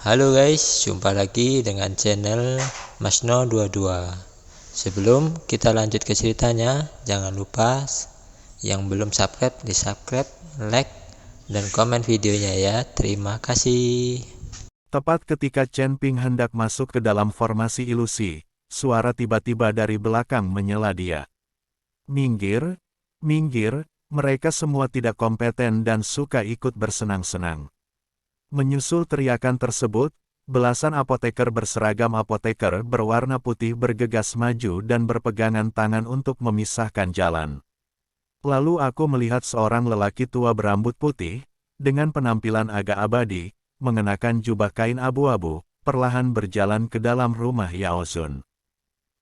Halo guys, jumpa lagi dengan channel Masno22. Sebelum kita lanjut ke ceritanya, jangan lupa yang belum subscribe di subscribe, like, dan komen videonya ya. Terima kasih. Tepat ketika Chen Ping hendak masuk ke dalam formasi ilusi, suara tiba-tiba dari belakang menyela dia. Minggir, minggir, mereka semua tidak kompeten dan suka ikut bersenang-senang. Menyusul teriakan tersebut, belasan apoteker berseragam apoteker berwarna putih bergegas maju dan berpegangan tangan untuk memisahkan jalan. Lalu aku melihat seorang lelaki tua berambut putih, dengan penampilan agak abadi, mengenakan jubah kain abu-abu, perlahan berjalan ke dalam rumah Yao Zun.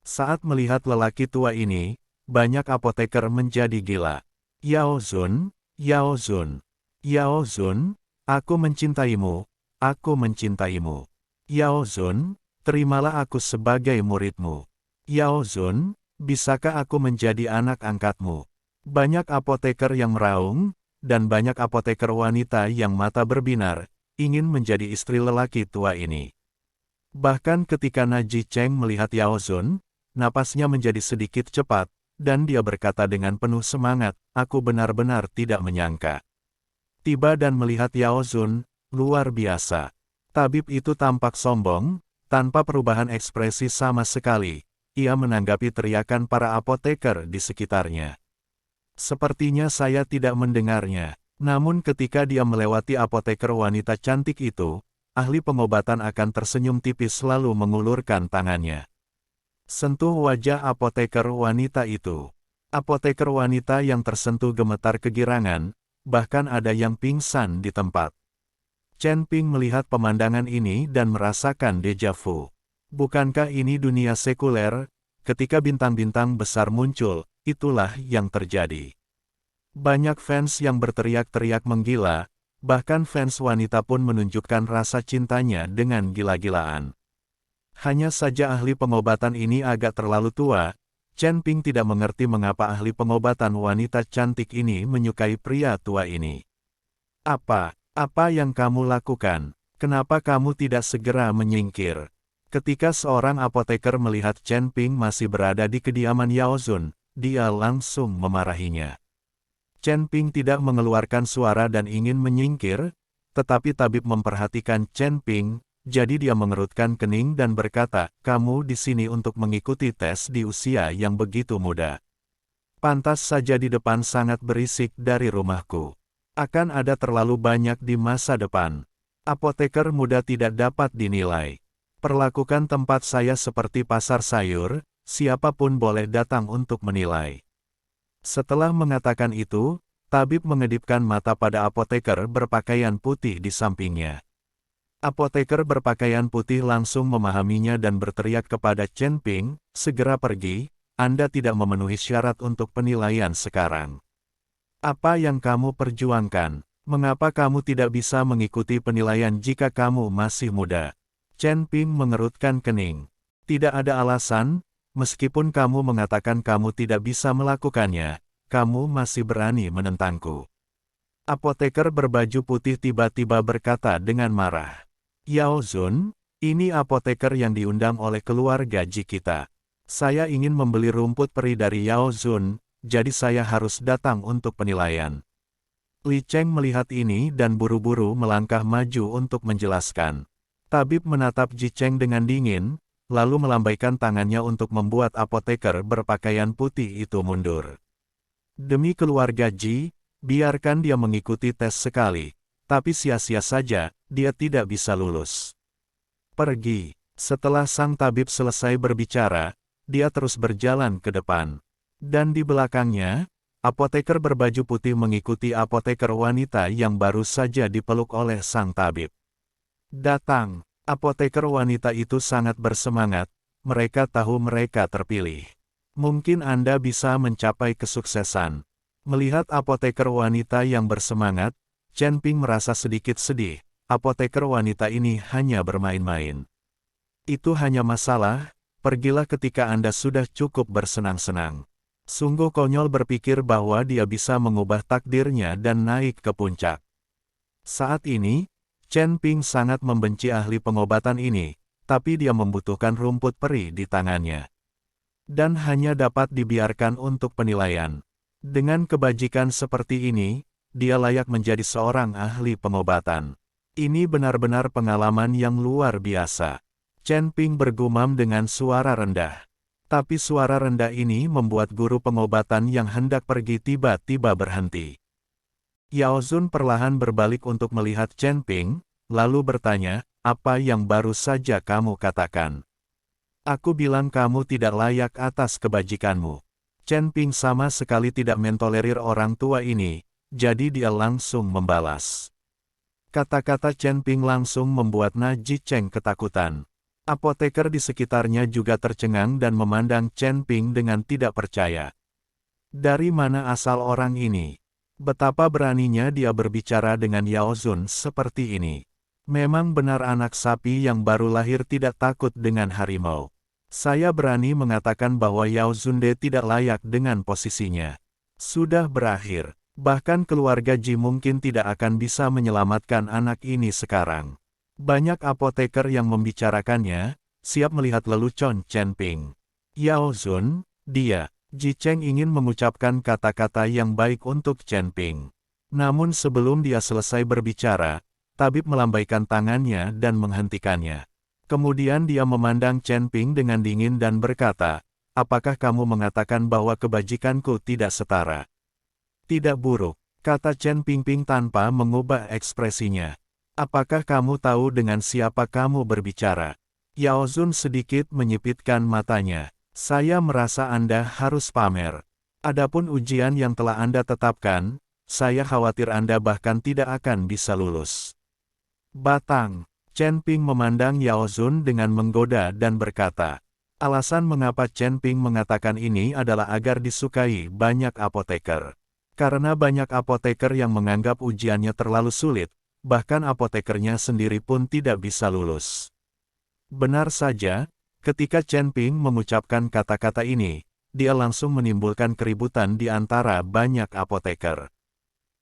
Saat melihat lelaki tua ini, banyak apoteker menjadi gila. Yao Zun, Yao Zun, Yao Zun, aku mencintaimu, aku mencintaimu. Yao Zun, terimalah aku sebagai muridmu. Yao Zun, bisakah aku menjadi anak angkatmu? Banyak apoteker yang meraung, dan banyak apoteker wanita yang mata berbinar, ingin menjadi istri lelaki tua ini. Bahkan ketika Naji Cheng melihat Yao Zun, napasnya menjadi sedikit cepat, dan dia berkata dengan penuh semangat, aku benar-benar tidak menyangka. Tiba dan melihat Yao Zun, luar biasa. Tabib itu tampak sombong, tanpa perubahan ekspresi sama sekali. Ia menanggapi teriakan para apoteker di sekitarnya. Sepertinya saya tidak mendengarnya. Namun ketika dia melewati apoteker wanita cantik itu, ahli pengobatan akan tersenyum tipis lalu mengulurkan tangannya. Sentuh wajah apoteker wanita itu. Apoteker wanita yang tersentuh gemetar kegirangan, bahkan ada yang pingsan di tempat. Chen Ping melihat pemandangan ini dan merasakan deja vu. Bukankah ini dunia sekuler? Ketika bintang-bintang besar muncul, itulah yang terjadi. Banyak fans yang berteriak-teriak menggila, bahkan fans wanita pun menunjukkan rasa cintanya dengan gila-gilaan. Hanya saja ahli pengobatan ini agak terlalu tua. Chen Ping tidak mengerti mengapa ahli pengobatan wanita cantik ini menyukai pria tua ini. Apa yang kamu lakukan? Kenapa kamu tidak segera menyingkir? Ketika seorang apoteker melihat Chen Ping masih berada di kediaman Yao Zun, dia langsung memarahinya. Chen Ping tidak mengeluarkan suara dan ingin menyingkir, tetapi tabib memperhatikan Chen Ping, jadi dia mengerutkan kening dan berkata, kamu di sini untuk mengikuti tes di usia yang begitu muda. Pantas saja di depan sangat berisik dari rumahku. Akan ada terlalu banyak di masa depan. Apoteker muda tidak dapat dinilai. Perlakukan tempat saya seperti pasar sayur, siapapun boleh datang untuk menilai. Setelah mengatakan itu, tabib mengedipkan mata pada apoteker berpakaian putih di sampingnya. Apoteker berpakaian putih langsung memahaminya dan berteriak kepada Chen Ping, segera pergi, Anda tidak memenuhi syarat untuk penilaian sekarang. Apa yang kamu perjuangkan? Mengapa kamu tidak bisa mengikuti penilaian jika kamu masih muda? Chen Ping mengerutkan kening. Tidak ada alasan, meskipun kamu mengatakan kamu tidak bisa melakukannya, kamu masih berani menentangku. Apoteker berbaju putih tiba-tiba berkata dengan marah. Yao Zun, ini apoteker yang diundang oleh keluarga Ji kita. Saya ingin membeli rumput peri dari Yao Zun, jadi saya harus datang untuk penilaian. Li Cheng melihat ini dan buru-buru melangkah maju untuk menjelaskan. Tabib menatap Ji Cheng dengan dingin, lalu melambaikan tangannya untuk membuat apoteker berpakaian putih itu mundur. Demi keluarga Ji, biarkan dia mengikuti tes sekali. Tapi sia-sia saja, dia tidak bisa lulus. Pergi. Setelah sang tabib selesai berbicara, dia terus berjalan ke depan. Dan di belakangnya, apoteker berbaju putih mengikuti apoteker wanita yang baru saja dipeluk oleh sang tabib. Datang. Apoteker wanita itu sangat bersemangat, mereka tahu mereka terpilih. Mungkin Anda bisa mencapai kesuksesan. Melihat apoteker wanita yang bersemangat, Chen Ping merasa sedikit sedih, apoteker wanita ini hanya bermain-main. Itu hanya masalah, pergilah ketika Anda sudah cukup bersenang-senang. Sungguh konyol berpikir bahwa dia bisa mengubah takdirnya dan naik ke puncak. Saat ini, Chen Ping sangat membenci ahli pengobatan ini, tapi dia membutuhkan rumput peri di tangannya. Dan hanya dapat dibiarkan untuk penilaian. Dengan kebajikan seperti ini, dia layak menjadi seorang ahli pengobatan. Ini benar-benar pengalaman yang luar biasa. Chen Ping bergumam dengan suara rendah. Tapi suara rendah ini membuat guru pengobatan yang hendak pergi tiba-tiba berhenti. Yao Zun perlahan berbalik untuk melihat Chen Ping, lalu bertanya, apa yang baru saja kamu katakan? Aku bilang kamu tidak layak atas kebajikanmu. Chen Ping sama sekali tidak mentolerir orang tua ini, jadi dia langsung membalas. Kata-kata Chen Ping langsung membuat Na Jicheng ketakutan. Apoteker di sekitarnya juga tercengang dan memandang Chen Ping dengan tidak percaya. Dari mana asal orang ini? Betapa beraninya dia berbicara dengan Yao Zun seperti ini. Memang benar anak sapi yang baru lahir tidak takut dengan harimau. Saya berani mengatakan bahwa Yao Zunde tidak layak dengan posisinya. Sudah berakhir. Bahkan keluarga Ji mungkin tidak akan bisa menyelamatkan anak ini sekarang. Banyak apoteker yang membicarakannya, siap melihat lelucon Chen Ping. Yao Zun, dia, Ji Cheng ingin mengucapkan kata-kata yang baik untuk Chen Ping. Namun sebelum dia selesai berbicara, tabib melambaikan tangannya dan menghentikannya. Kemudian dia memandang Chen Ping dengan dingin dan berkata, apakah kamu mengatakan bahwa kebajikanku tidak setara? Tidak buruk, kata Chen Ping tanpa mengubah ekspresinya. Apakah kamu tahu dengan siapa kamu berbicara? Yao Zun sedikit menyipitkan matanya. Saya merasa Anda harus pamer. Adapun ujian yang telah Anda tetapkan, saya khawatir Anda bahkan tidak akan bisa lulus. Batang, Chen Ping memandang Yao Zun dengan menggoda dan berkata, alasan mengapa Chen Ping mengatakan ini adalah agar disukai banyak apoteker. Karena banyak apoteker yang menganggap ujiannya terlalu sulit, bahkan apotekernya sendiri pun tidak bisa lulus. Benar saja, ketika Chen Ping mengucapkan kata-kata ini, dia langsung menimbulkan keributan di antara banyak apoteker.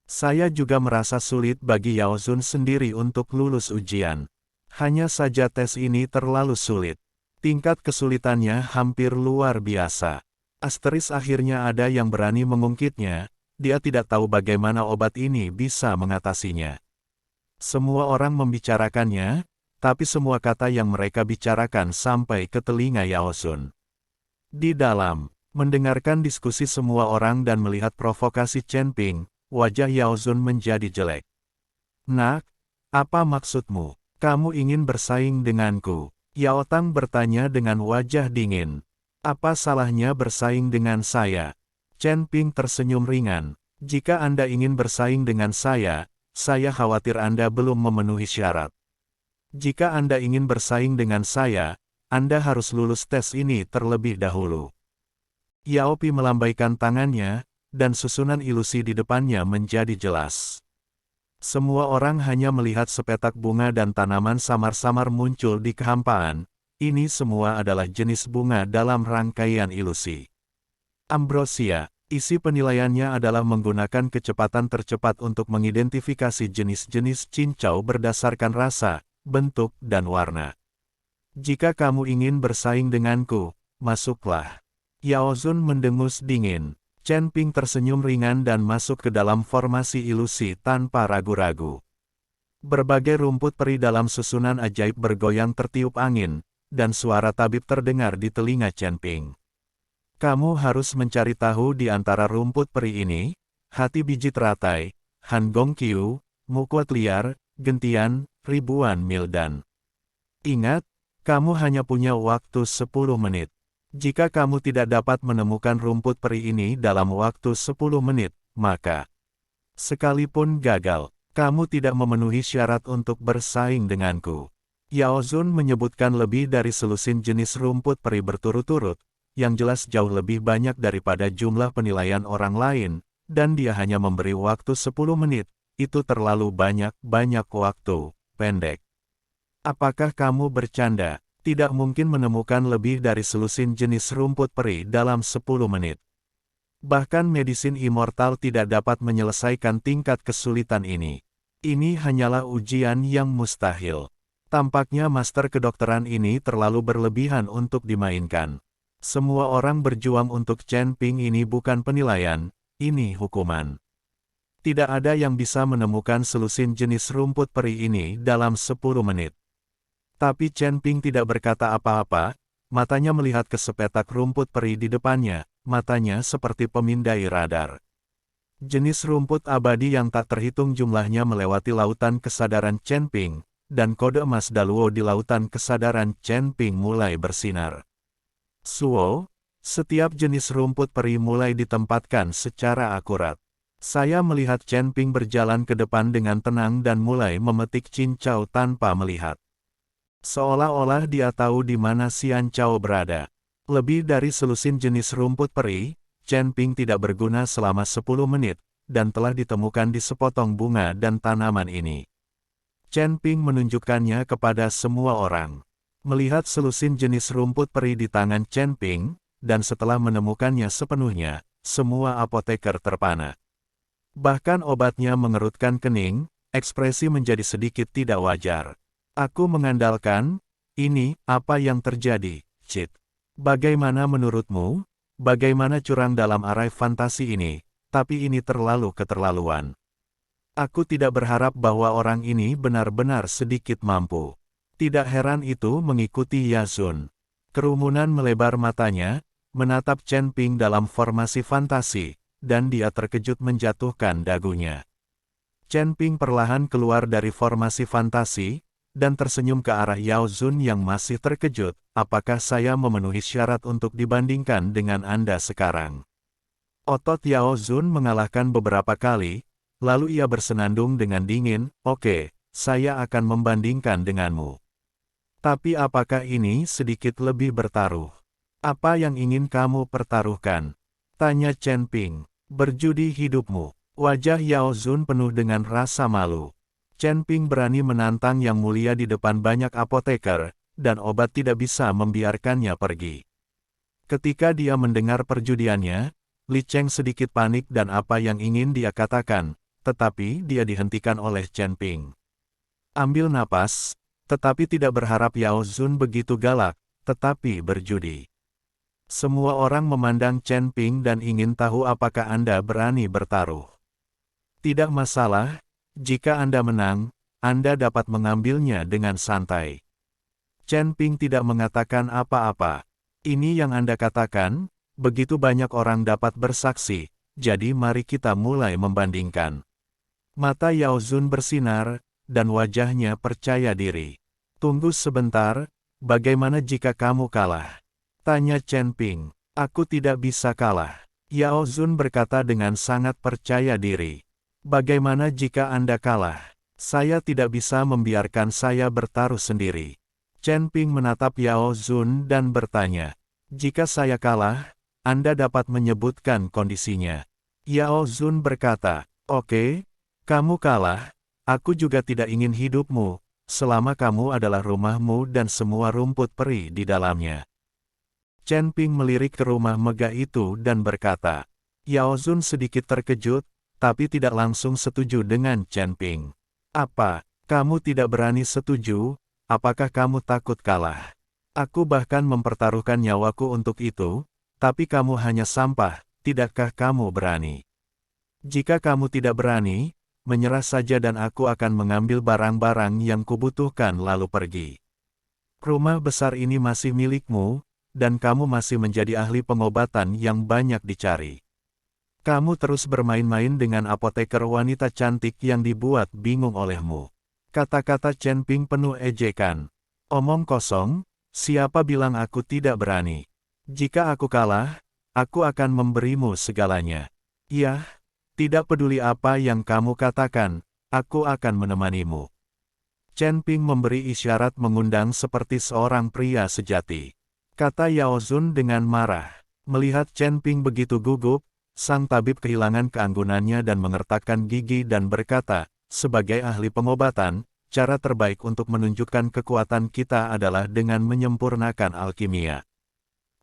Saya juga merasa sulit bagi Yao Zun sendiri untuk lulus ujian. Hanya saja tes ini terlalu sulit. Tingkat kesulitannya hampir luar biasa. Asteris akhirnya ada yang berani mengungkitnya, dia tidak tahu bagaimana obat ini bisa mengatasinya. Semua orang membicarakannya, tapi semua kata yang mereka bicarakan sampai ke telinga Yao Zun. Di dalam, mendengarkan diskusi semua orang dan melihat provokasi Chen Ping, wajah Yao Zun menjadi jelek. Nak, apa maksudmu? Kamu ingin bersaing denganku? Yao Tang bertanya dengan wajah dingin. Apa salahnya bersaing dengan saya? Chen Ping tersenyum ringan. Jika Anda ingin bersaing dengan saya khawatir Anda belum memenuhi syarat. Jika Anda ingin bersaing dengan saya, Anda harus lulus tes ini terlebih dahulu. Yao Pi melambaikan tangannya, dan susunan ilusi di depannya menjadi jelas. Semua orang hanya melihat sepetak bunga dan tanaman samar-samar muncul di kehampaan. Ini semua adalah jenis bunga dalam rangkaian ilusi. Ambrosia, isi penilaiannya adalah menggunakan kecepatan tercepat untuk mengidentifikasi jenis-jenis cincau berdasarkan rasa, bentuk, dan warna. Jika kamu ingin bersaing denganku, masuklah. Yao Zun mendengus dingin. Chen Ping tersenyum ringan dan masuk ke dalam formasi ilusi tanpa ragu-ragu. Berbagai rumput peri dalam susunan ajaib bergoyang tertiup angin, dan suara tabib terdengar di telinga Chen Ping. Kamu harus mencari tahu di antara rumput peri ini, hati biji teratai, Han Gong Qiu, mukuat liar, gentian, ribuan mil dan. Ingat, kamu hanya punya waktu 10 menit. Jika kamu tidak dapat menemukan rumput peri ini dalam waktu 10 menit, maka sekalipun gagal, kamu tidak memenuhi syarat untuk bersaing denganku. Yao Zun menyebutkan lebih dari selusin jenis rumput peri berturut-turut, yang jelas jauh lebih banyak daripada jumlah penilaian orang lain, dan dia hanya memberi waktu 10 menit, itu terlalu banyak waktu. Pendek. Apakah kamu bercanda? Tidak mungkin menemukan lebih dari selusin jenis rumput peri dalam 10 menit. Bahkan medisin immortal tidak dapat menyelesaikan tingkat kesulitan ini. Ini hanyalah ujian yang mustahil. Tampaknya master kedokteran ini terlalu berlebihan untuk dimainkan. Semua orang berjuang untuk Chen Ping ini bukan penilaian, ini hukuman. Tidak ada yang bisa menemukan selusin jenis rumput peri ini dalam 10 menit. Tapi Chen Ping tidak berkata apa-apa, matanya melihat ke sepetak rumput peri di depannya, matanya seperti pemindai radar. Jenis rumput abadi yang tak terhitung jumlahnya melewati lautan kesadaran Chen Ping, dan kode emas Daluo di lautan kesadaran Chen Ping mulai bersinar. Suo, setiap jenis rumput peri mulai ditempatkan secara akurat. Saya melihat Chen Ping berjalan ke depan dengan tenang dan mulai memetik cincau tanpa melihat. Seolah-olah dia tahu di mana Xian Chao berada. Lebih dari selusin jenis rumput peri, Chen Ping tidak berguna selama 10 menit, dan telah ditemukan di sepotong bunga dan tanaman ini. Chen Ping menunjukkannya kepada semua orang. Melihat selusin jenis rumput peri di tangan Chen Ping, dan setelah menemukannya sepenuhnya, semua apoteker terpana. Bahkan obatnya mengerutkan kening, ekspresi menjadi sedikit tidak wajar. Aku mengandalkan, ini, apa yang terjadi, Cit. Bagaimana menurutmu? Bagaimana curang dalam arai fantasi ini, tapi ini terlalu keterlaluan. Aku tidak berharap bahwa orang ini benar-benar sedikit mampu. Tidak heran itu mengikuti Yazun. Kerumunan melebar matanya, menatap Chen Ping dalam formasi fantasi, dan dia terkejut menjatuhkan dagunya. Chen Ping perlahan keluar dari formasi fantasi, dan tersenyum ke arah Yao Zun yang masih terkejut, apakah saya memenuhi syarat untuk dibandingkan dengan Anda sekarang? Otot Yao Zun mengalahkan beberapa kali, lalu ia bersenandung dengan dingin, oke, saya akan membandingkan denganmu. Tapi apakah ini sedikit lebih bertaruh? Apa yang ingin kamu pertaruhkan? Tanya Chen Ping. Berjudi hidupmu. Wajah Yao Zun penuh dengan rasa malu. Chen Ping berani menantang Yang Mulia di depan banyak apoteker, dan obat tidak bisa membiarkannya pergi. Ketika dia mendengar perjudiannya, Li Cheng sedikit panik dan apa yang ingin dia katakan, tetapi dia dihentikan oleh Chen Ping. Ambil napas, tetapi tidak berharap Yao Zun begitu galak, tetapi berjudi. Semua orang memandang Chen Ping dan ingin tahu apakah Anda berani bertaruh. Tidak masalah, jika Anda menang, Anda dapat mengambilnya dengan santai. Chen Ping tidak mengatakan apa-apa. Ini yang Anda katakan, begitu banyak orang dapat bersaksi, jadi mari kita mulai membandingkan. Mata Yao Zun bersinar, dan wajahnya percaya diri. Tunggu sebentar, bagaimana jika kamu kalah? Tanya Chen Ping. Aku tidak bisa kalah. Yao Zun berkata dengan sangat percaya diri. Bagaimana jika Anda kalah? Saya tidak bisa membiarkan saya bertaruh sendiri. Chen Ping menatap Yao Zun dan bertanya. Jika saya kalah, Anda dapat menyebutkan kondisinya. Yao Zun berkata, oke, kamu kalah, aku juga tidak ingin hidupmu, selama kamu adalah rumahmu dan semua rumput peri di dalamnya. Chen Ping melirik ke rumah megah itu dan berkata, Yao Zun sedikit terkejut, tapi tidak langsung setuju dengan Chen Ping. Apa, kamu tidak berani setuju? Apakah kamu takut kalah? Aku bahkan mempertaruhkan nyawaku untuk itu, tapi kamu hanya sampah, tidakkah kamu berani? Jika kamu tidak berani, menyerah saja dan aku akan mengambil barang-barang yang kubutuhkan lalu pergi. Rumah besar ini masih milikmu, dan kamu masih menjadi ahli pengobatan yang banyak dicari. Kamu terus bermain-main dengan apoteker wanita cantik yang dibuat bingung olehmu. Kata-kata Chen Ping penuh ejekan. Omong kosong, siapa bilang aku tidak berani? Jika aku kalah, aku akan memberimu segalanya. Iya, tidak peduli apa yang kamu katakan, aku akan menemanimu. Chen Ping memberi isyarat mengundang seperti seorang pria sejati. Kata Yao Zun dengan marah. Melihat Chen Ping begitu gugup, sang tabib kehilangan keanggunannya dan mengertakkan gigi dan berkata, sebagai ahli pengobatan, cara terbaik untuk menunjukkan kekuatan kita adalah dengan menyempurnakan alkimia.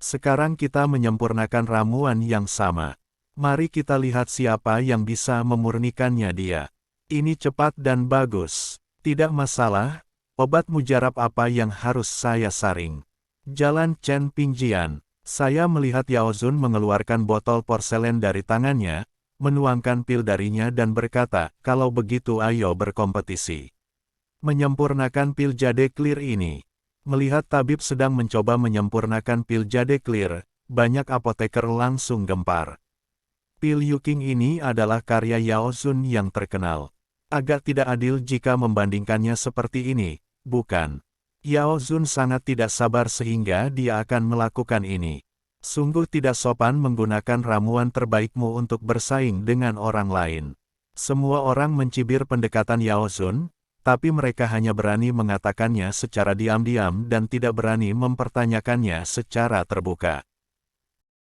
Sekarang kita menyempurnakan ramuan yang sama. Mari kita lihat siapa yang bisa memurnikannya dia. Ini cepat dan bagus. Tidak masalah, obat mujarab apa yang harus saya saring? Jalan Chen Pingjian. Saya melihat Yao Zun mengeluarkan botol porselen dari tangannya, menuangkan pil darinya dan berkata, kalau begitu ayo berkompetisi. Menyempurnakan pil jade clear ini. Melihat tabib sedang mencoba menyempurnakan pil jade clear, banyak apoteker langsung gempar. Pil Yuking ini adalah karya Yao Zun yang terkenal. Agak tidak adil jika membandingkannya seperti ini, bukan? Yao Zun sangat tidak sabar sehingga dia akan melakukan ini. Sungguh tidak sopan menggunakan ramuan terbaikmu untuk bersaing dengan orang lain. Semua orang mencibir pendekatan Yao Zun, tapi mereka hanya berani mengatakannya secara diam-diam dan tidak berani mempertanyakannya secara terbuka.